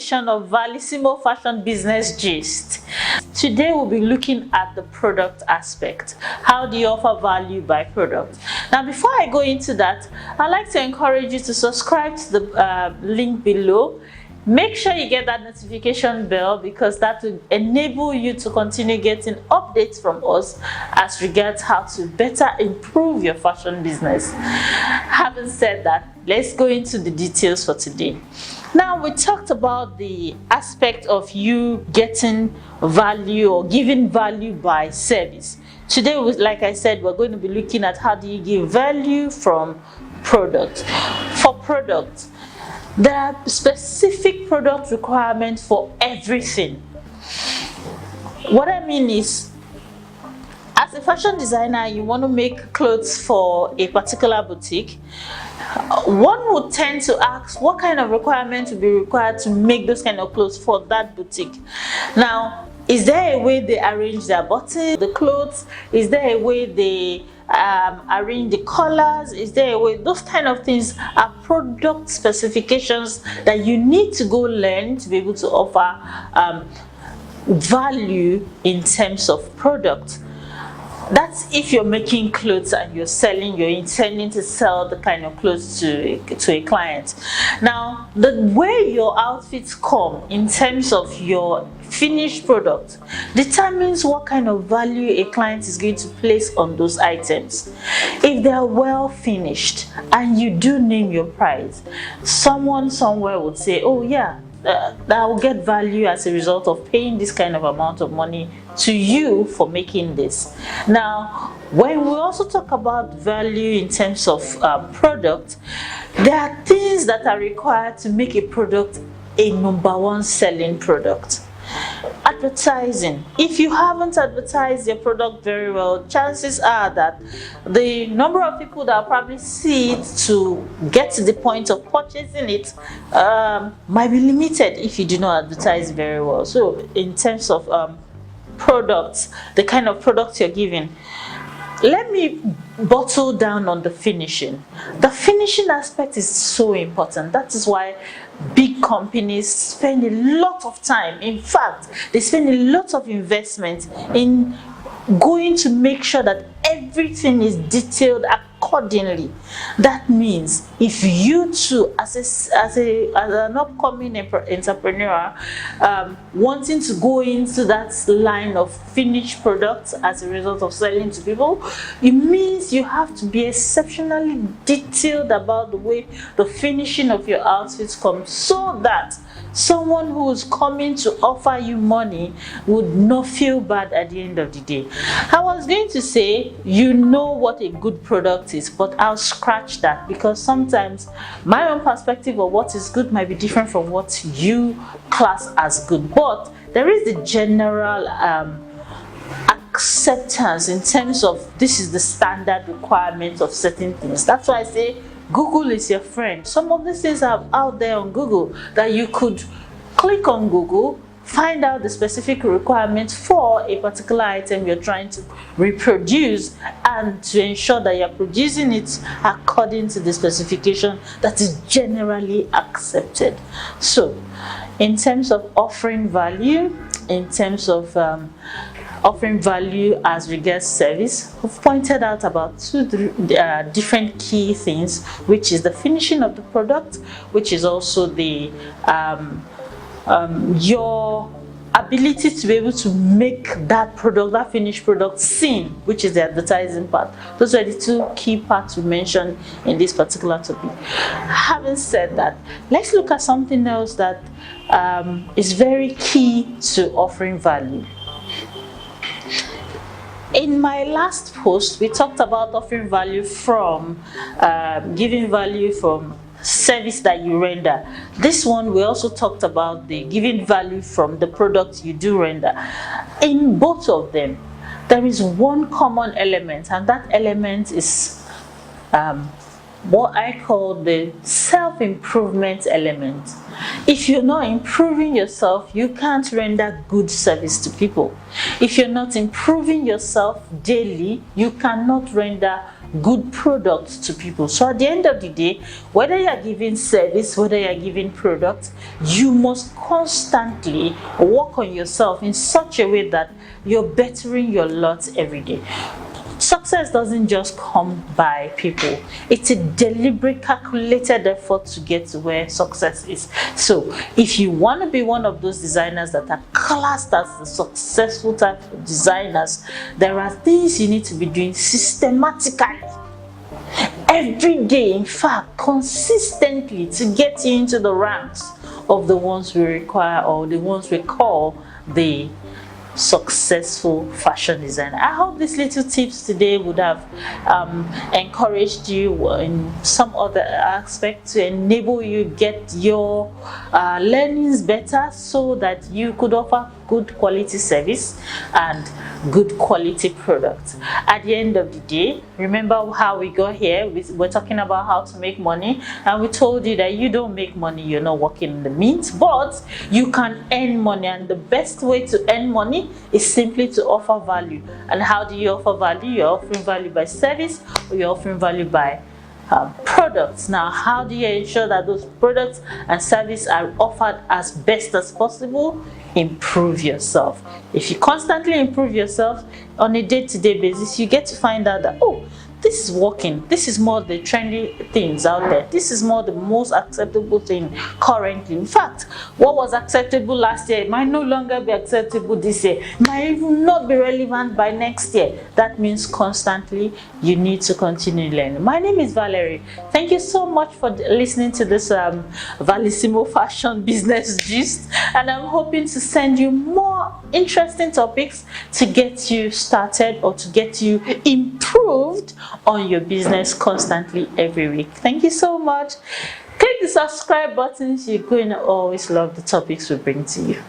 edition of Valissimo Fashion Business Gist. Today we'll be looking at the product aspect. How do you offer value by product? Now, before I go into that, I'd like to encourage you to subscribe to the link below. Make sure you get that notification bell because that will enable you to continue getting updates from us as regards how to better improve your fashion business. Having said that, let's go into the details for today. Now, we talked about the aspect of you getting value or giving value by service. Today, like I said, we're going to be looking at how do you give value from product. For product, there are specific product requirements for everything. What I mean is, as a fashion designer, you want to make clothes for a particular boutique. One would tend to ask what kind of requirements would be required to make those kind of clothes for that boutique. Now, is there a way they arrange their buttons, the clothes? Is there a way they arrange the colors? Is there a way? Those kind of things are product specifications that you need to go learn to be able to offer value in terms of product. That's if you're making clothes and you're intending to sell the kind of clothes to a client. Now, the way your outfits come in terms of your finished product determines what kind of value a client is going to place on those items. If they are well finished and you do name your price, someone somewhere would say, oh yeah, I will get value as a result of paying this kind of amount of money to you for making this. Now, when we also talk about value in terms of product, there are things that are required to make a product a #1 selling product. Advertising. If you haven't advertised your product very well, chances are that the number of people that will probably see it to get to the point of purchasing it might be limited if you do not advertise very well. So in terms of products, the kind of product you're giving, let me bottle down on the finishing. The finishing aspect is so important. That is why big companies spend a lot of time. In fact, they spend a lot of investment in going to make sure that everything is detailed accordingly. That means if you too, as an upcoming entrepreneur, wanting to go into that line of finished products as a result of selling to people, it means you have to be exceptionally detailed about the way the finishing of your outfits comes, so that someone who is coming to offer you money would not feel bad at the end of the day. I was going to say, you know what a good product is, but I'll scratch that because sometimes my own perspective of what is good might be different from what you class as good. But there is the general acceptance in terms of this is the standard requirement of certain things. That's why I say Google is your friend. Some of these things are out there on Google that you could click on Google, find out the specific requirements for a particular item you're trying to reproduce, and to ensure that you're producing it according to the specification that is generally accepted. So, in terms of offering value, in terms of offering value as regards service, we've pointed out about two different key things, which is the finishing of the product, which is also the your ability to be able to make that product, that finished product, seen, which is the advertising part. Those are the two key parts we mentioned in this particular topic. Having said that, let's look at something else that is very key to offering value. In my last post, we talked about offering value from giving value from service that you render. This one, we also talked about the giving value from the product you do render. In both of them, there is one common element, and that element is what I call the self-improvement element. If you're not improving yourself, you can't render good service to people. If you're not improving yourself daily, you cannot render good products to people. So at the end of the day, whether you are giving service, whether you are giving products, you must constantly work on yourself in such a way that you're bettering your lot every day. Success doesn't just come by people. It's a deliberate, calculated effort to get to where success is. So if you want to be one of those designers that are classed as the successful type of designers, there are things you need to be doing systematically every day, in fact consistently, to get you into the ranks of the ones we require, or the ones we call the successful fashion designer. I hope these little tips today would have encouraged you in some other aspect to enable you get your learnings better, so that you could offer good quality service and good quality products. At the end of the day, remember how we got here. We're talking about how to make money, and we told you that you don't make money, you're not working in the mint, but you can earn money, and the best way to earn money is simply to offer value. And how do you offer value? You're offering value by service, or you're offering value by products. Now, how do you ensure that those products and services are offered as best as possible? Improve yourself. If you constantly improve yourself on a day-to-day basis, you get to find out that, oh, this is working, this is more the trendy things out there, this is more the most acceptable thing currently. In fact, what was acceptable last year might no longer be acceptable this year, might even not be relevant by next year. That means constantly you need to continue learning. My name is Valerie. Thank you so much for listening to this Valissimo Fashion Business Gist, and I'm hoping to send you more interesting topics to get you started, or to get you improved on your business constantly every week. Thank you so much. Click the subscribe button so you're going to always love the topics we bring to you.